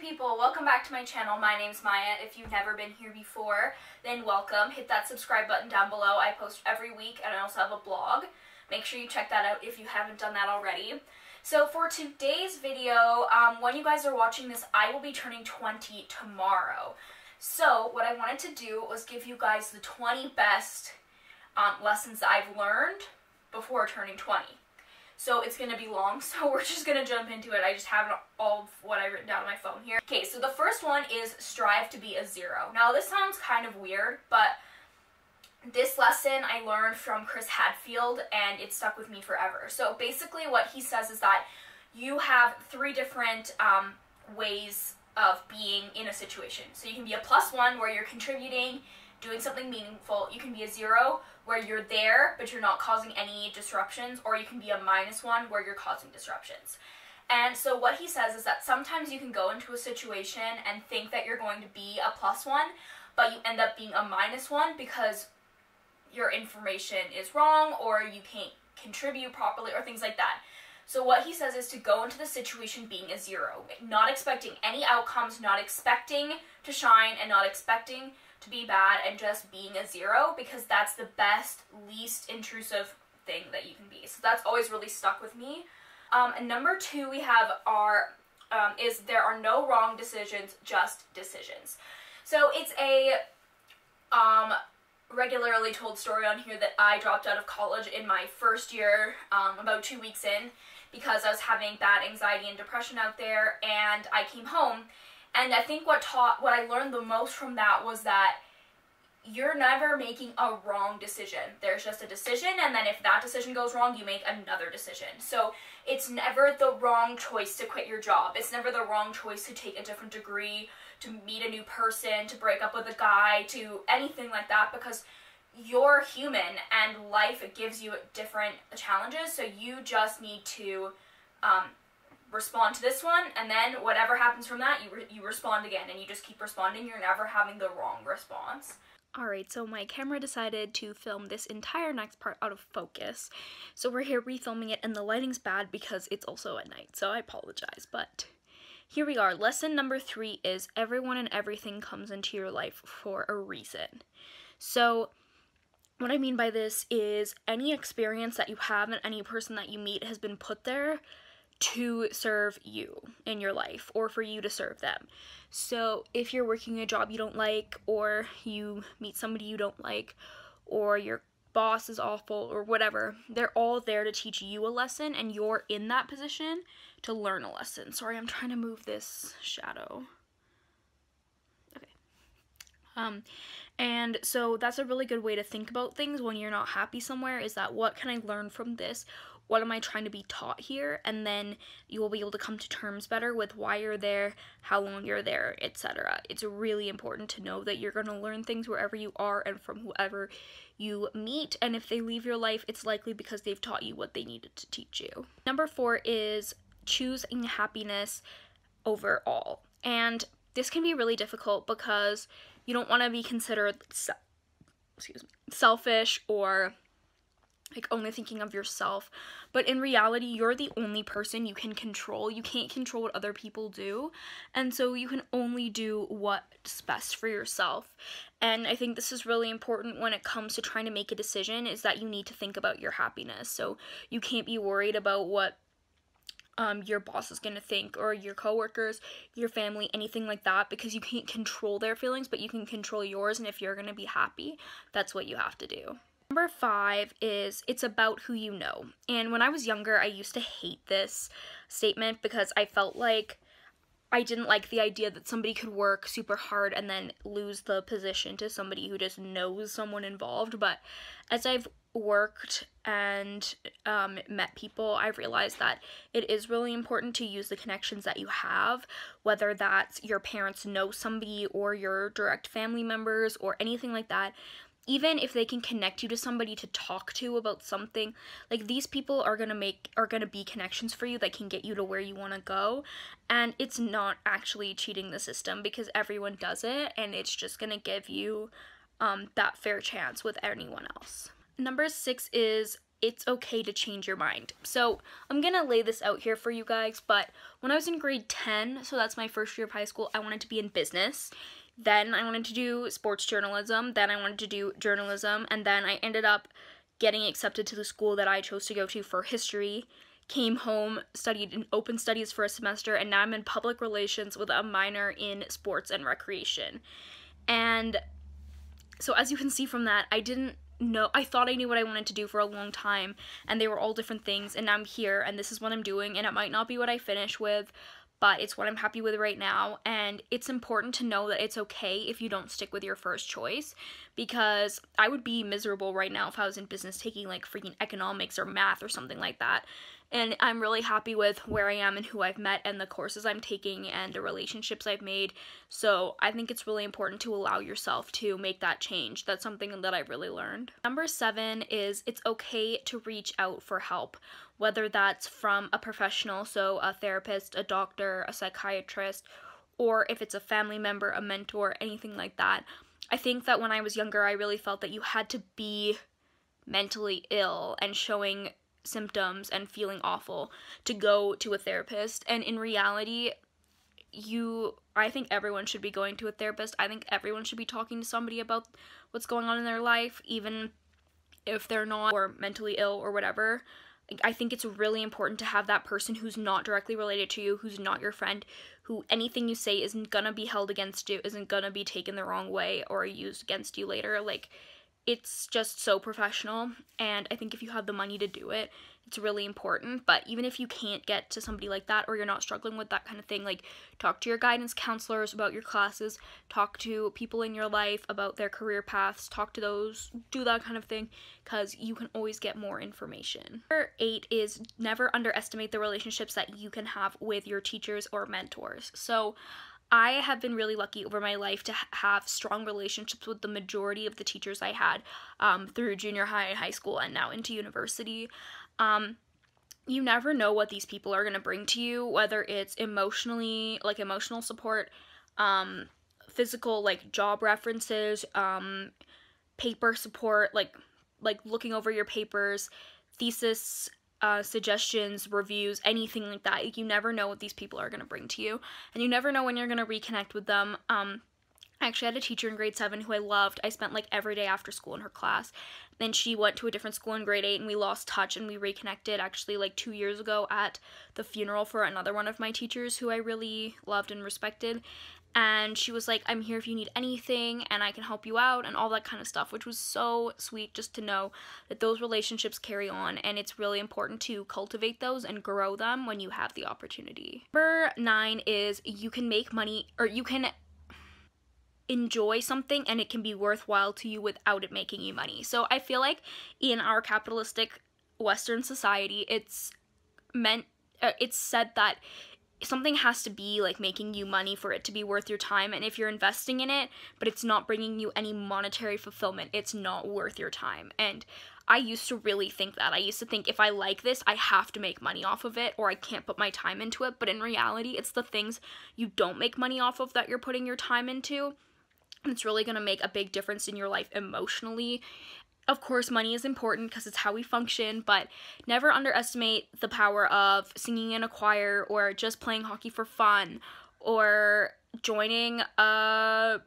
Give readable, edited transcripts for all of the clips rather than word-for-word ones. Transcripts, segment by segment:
people, welcome back to my channel. My name's Maya. If you've never been here before, then welcome. Hit that subscribe button down below. I post every week and I also have a blog. Make sure you check that out if you haven't done that already. So for today's video, when you guys are watching this, I will be turning 20 tomorrow. So what I wanted to do was give you guys the 20 best lessons that I've learned before turning 20. So it's going to be long, so we're just going to jump into it. I just have all of what I've written down on my phone here. Okay, so the first one is strive to be a zero. Now this sounds kind of weird, but this lesson I learned from Chris Hadfield and it stuck with me forever. So basically what he says is that you have three different ways of being in a situation. So you can be a +1 where you're contributing, doing something meaningful. You can be a 0 where you're there but you're not causing any disruptions, or you can be a -1 where you're causing disruptions. And so what he says is that sometimes you can go into a situation and think that you're going to be a +1, but you end up being a -1 because your information is wrong or you can't contribute properly or things like that. So what he says is to go into the situation being a 0, not expecting any outcomes, not expecting to shine and not expecting to be bad, and just being a 0, because that's the best, least intrusive thing that you can be. So that's always really stuck with me. And number 2 we have is there are no wrong decisions, just decisions. So it's a regularly told story on here that I dropped out of college in my first year, about 2 weeks in, because I was having bad anxiety and depression out there, and I came home. And I think what I learned the most from that was that you're never making a wrong decision. There's just a decision, and then if that decision goes wrong, you make another decision. So it's never the wrong choice to quit your job. It's never the wrong choice to take a different degree, to meet a new person, to break up with a guy, to anything like that, because you're human and life gives you different challenges. So you just need to respond to this one, and then whatever happens from that, you respond again, and you just keep responding. You're never having the wrong response. Alright, so my camera decided to film this entire next part out of focus, so we're here refilming it, and the lighting's bad because it's also at night, so I apologize, but here we are. Lesson number 3 is everyone and everything comes into your life for a reason. So what I mean by this is any experience that you have and any person that you meet has been put there to serve you in your life, or for you to serve them. So if you're working a job you don't like, or you meet somebody you don't like, or your boss is awful, or whatever, they're all there to teach you a lesson, and you're in that position to learn a lesson. Sorry, I'm trying to move this shadow. Okay. And so that's a really good way to think about things when you're not happy somewhere, is that what can I learn from this? What am I trying to be taught here? And then you will be able to come to terms better with why you're there, how long you're there, etc. It's really important to know that you're going to learn things wherever you are and from whoever you meet. And if they leave your life, it's likely because they've taught you what they needed to teach you. Number 4 is choosing happiness overall. And this can be really difficult because you don't want to be considered selfish or like only thinking of yourself, but in reality you're the only person you can control. You can't control what other people do, and so you can only do what's best for yourself. And I think this is really important when it comes to trying to make a decision, is that you need to think about your happiness. So you can't be worried about what your boss is going to think, or your coworkers, your family, anything like that, because you can't control their feelings, but you can control yours, and if you're going to be happy, that's what you have to do. Number 5 is it's about who you know. And when I was younger, I used to hate this statement because I felt like I didn't like the idea that somebody could work super hard and then lose the position to somebody who just knows someone involved. But as I've worked and met people, I've realized that it is really important to use the connections that you have, whether that's your parents know somebody or your direct family members or anything like that. Even if they can connect you to somebody to talk to about something, like these people are gonna be connections for you that can get you to where you want to go. And it's not actually cheating the system, because everyone does it, and it's just gonna give you that fair chance with anyone else. Number 6 is it's okay to change your mind. So I'm gonna lay this out here for you guys, but when I was in grade 10, so that's my first year of high school, I wanted to be in business. Then I wanted to do sports journalism, then I wanted to do journalism, and then I ended up getting accepted to the school that I chose to go to for history, came home, studied in open studies for a semester, and now I'm in public relations with a minor in sports and recreation. And so as you can see from that, I thought I knew what I wanted to do for a long time, and they were all different things, and now I'm here, and this is what I'm doing, and it might not be what I finish with, but it's what I'm happy with right now. And it's important to know that it's okay if you don't stick with your first choice, because I would be miserable right now if I was in business taking like freaking economics or math or something like that. And I'm really happy with where I am and who I've met and the courses I'm taking and the relationships I've made. So I think it's really important to allow yourself to make that change. That's something that I've really learned. Number 7 is it's okay to reach out for help, whether that's from a professional, so a therapist, a doctor, a psychiatrist, or if it's a family member, a mentor, anything like that. I think that when I was younger, I really felt that you had to be mentally ill and showing symptoms and feeling awful to go to a therapist. And in reality, I think everyone should be going to a therapist. I think everyone should be talking to somebody about what's going on in their life, even if they're not or mentally ill or whatever. I think it's really important to have that person who's not directly related to you, who's not your friend, who anything you say isn't gonna be held against you, isn't gonna be taken the wrong way or used against you later. Like, it's just so professional, and I think if you have the money to do it, it's really important. But even if you can't get to somebody like that, or you're not struggling with that kind of thing, like, talk to your guidance counselors about your classes, talk to people in your life about their career paths, talk to those, do that kind of thing, because you can always get more information. Number 8 is never underestimate the relationships that you can have with your teachers or mentors. So I have been really lucky over my life to have strong relationships with the majority of the teachers I had through junior high and high school and now into university. You never know what these people are going to bring to you, whether it's emotional support, physical, like job references, paper support, like looking over your papers, thesis suggestions, reviews, anything like that. You never know what these people are going to bring to you, and you never know when you're going to reconnect with them. I actually had a teacher in grade 7 who I loved. I spent like every day after school in her class. Then she went to a different school in grade 8 and we lost touch, and we reconnected actually like 2 years ago at the funeral for another one of my teachers who I really loved and respected. And she was like, I'm here if you need anything, and I can help you out, and all that kind of stuff, which was so sweet just to know that those relationships carry on, and it's really important to cultivate those and grow them when you have the opportunity. Number 9 is you can make money, or you can enjoy something and it can be worthwhile to you without it making you money. So I feel like in our capitalistic Western society, it's said that something has to be like making you money for it to be worth your time, and if you're investing in it but it's not bringing you any monetary fulfillment, it's not worth your time. And I used to really think that. I used to think if I like this, I have to make money off of it or I can't put my time into it. But in reality, it's the things you don't make money off of that you're putting your time into, and it's really going to make a big difference in your life emotionally. Of course, money is important because it's how we function, but never underestimate the power of singing in a choir or just playing hockey for fun or joining a,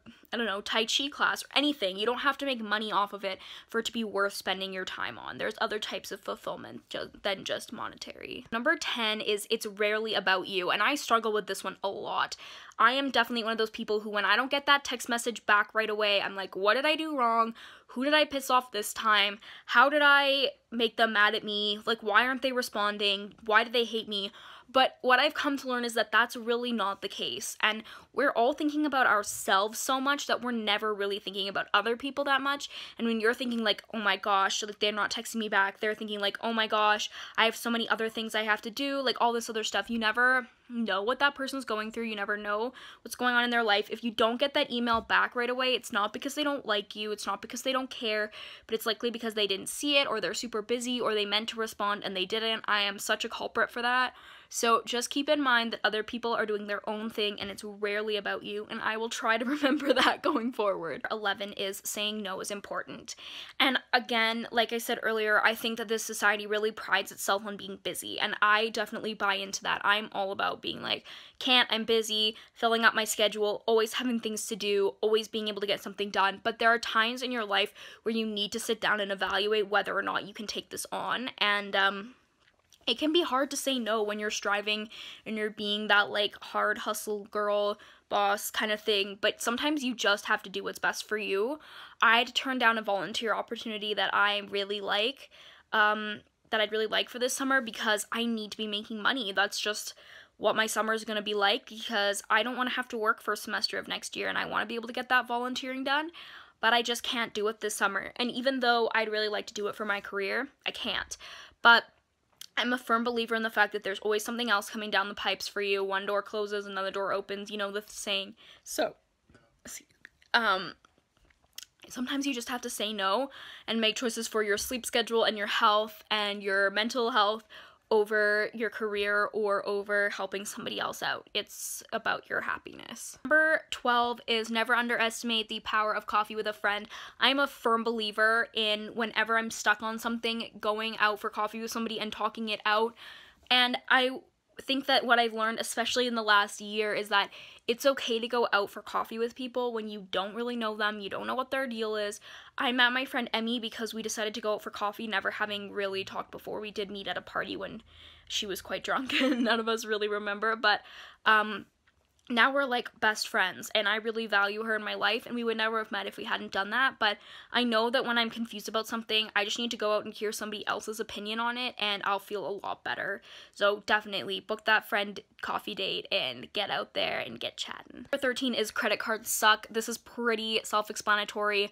Tai Chi class or anything. You don't have to make money off of it for it to be worth spending your time on. There's other types of fulfillment than just monetary. Number 10 is it's rarely about you, and I struggle with this one a lot. I am definitely one of those people who, when I don't get that text message back right away, I'm like, what did I do wrong? Who did I piss off this time? How did I make them mad at me? Like, why aren't they responding? Why do they hate me? But what I've come to learn is that that's really not the case, and we're all thinking about ourselves so much that we're never really thinking about other people that much. And when you're thinking like, oh my gosh, like they're not texting me back, they're thinking like, oh my gosh, I have so many other things I have to do, like all this other stuff. You never know what that person's going through. You never know what's going on in their life. If you don't get that email back right away, it's not because they don't like you, it's not because they don't care, but it's likely because they didn't see it, or they're super busy, or they meant to respond and they didn't. I am such a culprit for that. So just keep in mind that other people are doing their own thing and it's rarely about you, and I will try to remember that going forward. 11 is saying no is important. And again, like I said earlier, I think that this society really prides itself on being busy, and I definitely buy into that. I'm all about being like, can't, I'm busy, filling up my schedule, always having things to do, always being able to get something done. But there are times in your life where you need to sit down and evaluate whether or not you can take this on, and it can be hard to say no when you're striving and you're being that like hard hustle girl boss kind of thing, but sometimes you just have to do what's best for you. I had to turn down a volunteer opportunity that I really like, that I'd really like for this summer, because I need to be making money. That's just what my summer is going to be like, because I don't want to have to work for a semester of next year, and I want to be able to get that volunteering done, but I just can't do it this summer. And even though I'd really like to do it for my career, I can't. But I'm a firm believer in the fact that there's always something else coming down the pipes for you. One door closes, another door opens, you know the saying. So, sometimes you just have to say no and make choices for your sleep schedule and your health and your mental health over your career or over helping somebody else out. It's about your happiness. Number 12 is never underestimate the power of coffee with a friend. I'm a firm believer in, whenever I'm stuck on something, going out for coffee with somebody and talking it out. And I think that what I've learned, especially in the last year, is that it's okay to go out for coffee with people when you don't really know them, you don't know what their deal is. I met my friend Emmy because we decided to go out for coffee, never having really talked before. We did meet at a party when she was quite drunk and none of us really remember, but now we're like best friends, and I really value her in my life, and we would never have met if we hadn't done that. But I know that when I'm confused about something, I just need to go out and hear somebody else's opinion on it, and I'll feel a lot better. So definitely book that friend coffee date and get out there and get chatting. Number 13 is credit cards suck. This is pretty self-explanatory.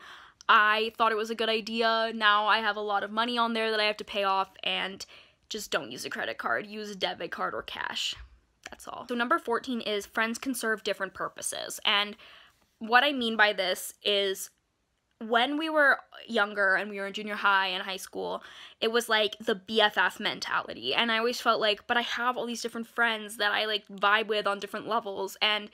I thought it was a good idea. Now I have a lot of money on there that I have to pay off, and just don't use a credit card. Use a debit card or cash. That's all. So number 14 is friends can serve different purposes. And what I mean by this is, when we were younger and we were in junior high and high school, it was like the BFF mentality. And I always felt like, but I have all these different friends that I like vibe with on different levels. And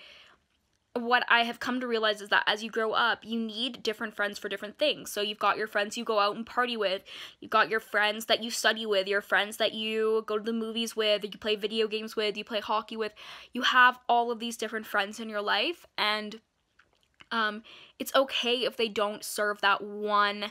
what I have come to realize is that as you grow up, you need different friends for different things. So you've got your friends you go out and party with, you've got your friends that you study with, your friends that you go to the movies with, you play video games with, you play hockey with. You have all of these different friends in your life, and it's okay if they don't serve that one,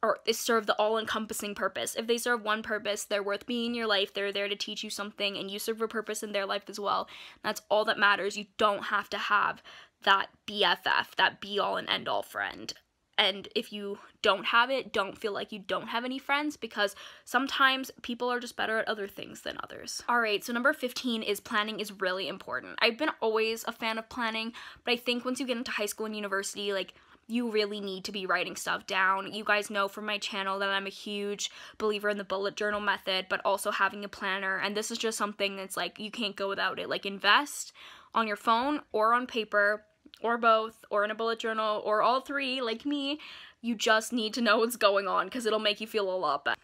or they serve the all-encompassing purpose. If they serve one purpose, they're worth being in your life, they're there to teach you something, and you serve a purpose in their life as well. That's all that matters. You don't have to have that BFF, that be-all and end-all friend. And if you don't have it, don't feel like you don't have any friends, because sometimes people are just better at other things than others. Alright, so number 15 is planning is really important. I've been always a fan of planning, but I think once you get into high school and university, like, you really need to be writing stuff down. You guys know from my channel that I'm a huge believer in the bullet journal method, but also having a planner, and this is just something that's like, you can't go without it. Like, invest on your phone or on paper, or both, or in a bullet journal, or all three, like me. You just need to know what's going on, because it'll make you feel a lot better.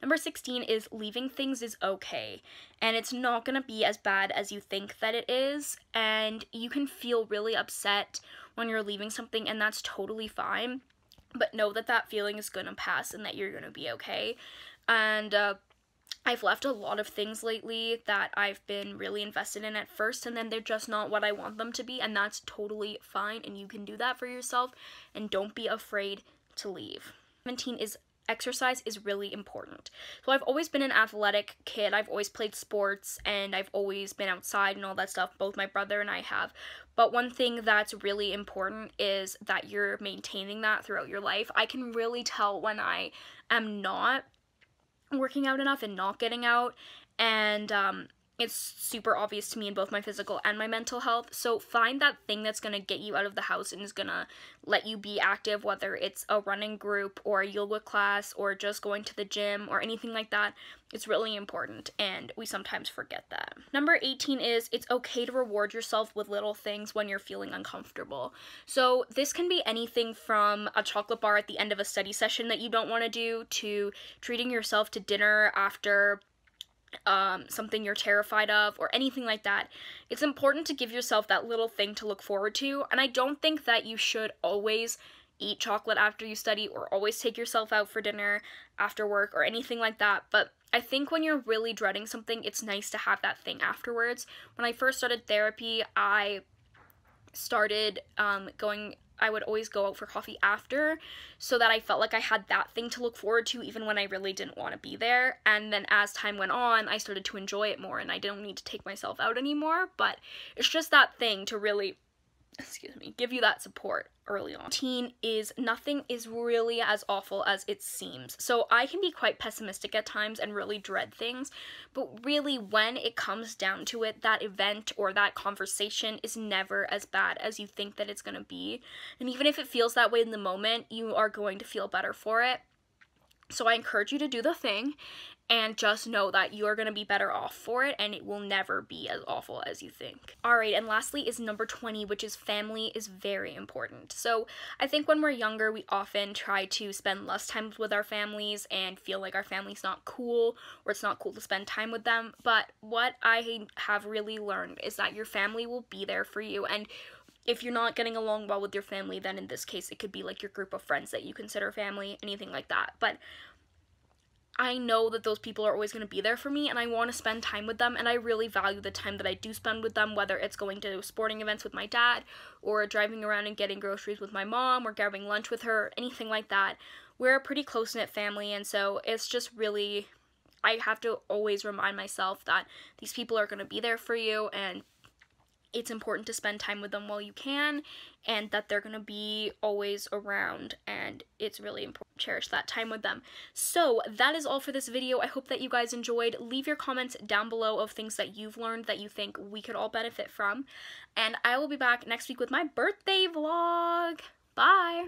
Number 16 is leaving things is okay, and it's not gonna be as bad as you think that it is, and you can feel really upset when you're leaving something, and that's totally fine, but know that that feeling is gonna pass and that you're gonna be okay. And I've left a lot of things lately that I've been really invested in at first, and then they're just not what I want them to be, and that's totally fine, and you can do that for yourself, and don't be afraid to leave. 17 is exercise is really important. So I've always been an athletic kid. I've always played sports, and I've always been outside and all that stuff. Both my brother and I have. But one thing that's really important is that you're maintaining that throughout your life. I can really tell when I am not working out enough and not getting out, and it's super obvious to me in both my physical and my mental health. So find that thing that's going to get you out of the house and is going to let you be active, whether it's a running group or a yoga class or just going to the gym or anything like that. It's really important, and we sometimes forget that. Number 18 is it's okay to reward yourself with little things when you're feeling uncomfortable. So this can be anything from a chocolate bar at the end of a study session that you don't want to do, to treating yourself to dinner after something you're terrified of, or anything like that, it's important to give yourself that little thing to look forward to. And I don't think that you should always eat chocolate after you study or always take yourself out for dinner after work or anything like that, but I think when you're really dreading something, it's nice to have that thing afterwards. When I first started therapy, I started I would always go out for coffee after, so that I felt like I had that thing to look forward to even when I really didn't want to be there. And then as time went on, I started to enjoy it more, and I don't need to take myself out anymore, but it's just that thing to really, give you that support early on. Nothing is really as awful as it seems. So I can be quite pessimistic at times and really dread things, but really when it comes down to it, that event or that conversation is never as bad as you think that it's gonna be. And even if it feels that way in the moment, you are going to feel better for it. So I encourage you to do the thing, and just know that you're going to be better off for it, and it will never be as awful as you think. Alright, and lastly is number 20, which is family is very important. So I think when we're younger, we often try to spend less time with our families and feel like our family's not cool, or it's not cool to spend time with them. But what I have really learned is that your family will be there for you, and if you're not getting along well with your family, then in this case, it could be like your group of friends that you consider family, anything like that. But I know that those people are always going to be there for me, and I want to spend time with them, and I really value the time that I do spend with them, whether it's going to sporting events with my dad, or driving around and getting groceries with my mom, or grabbing lunch with her, anything like that. We're a pretty close-knit family, and so it's just really, I have to always remind myself that these people are going to be there for you, and it's important to spend time with them while you can, and that they're going to be always around, and it's really important to cherish that time with them. So that is all for this video. I hope that you guys enjoyed. Leave your comments down below of things that you've learned that you think we could all benefit from, and I will be back next week with my birthday vlog. Bye!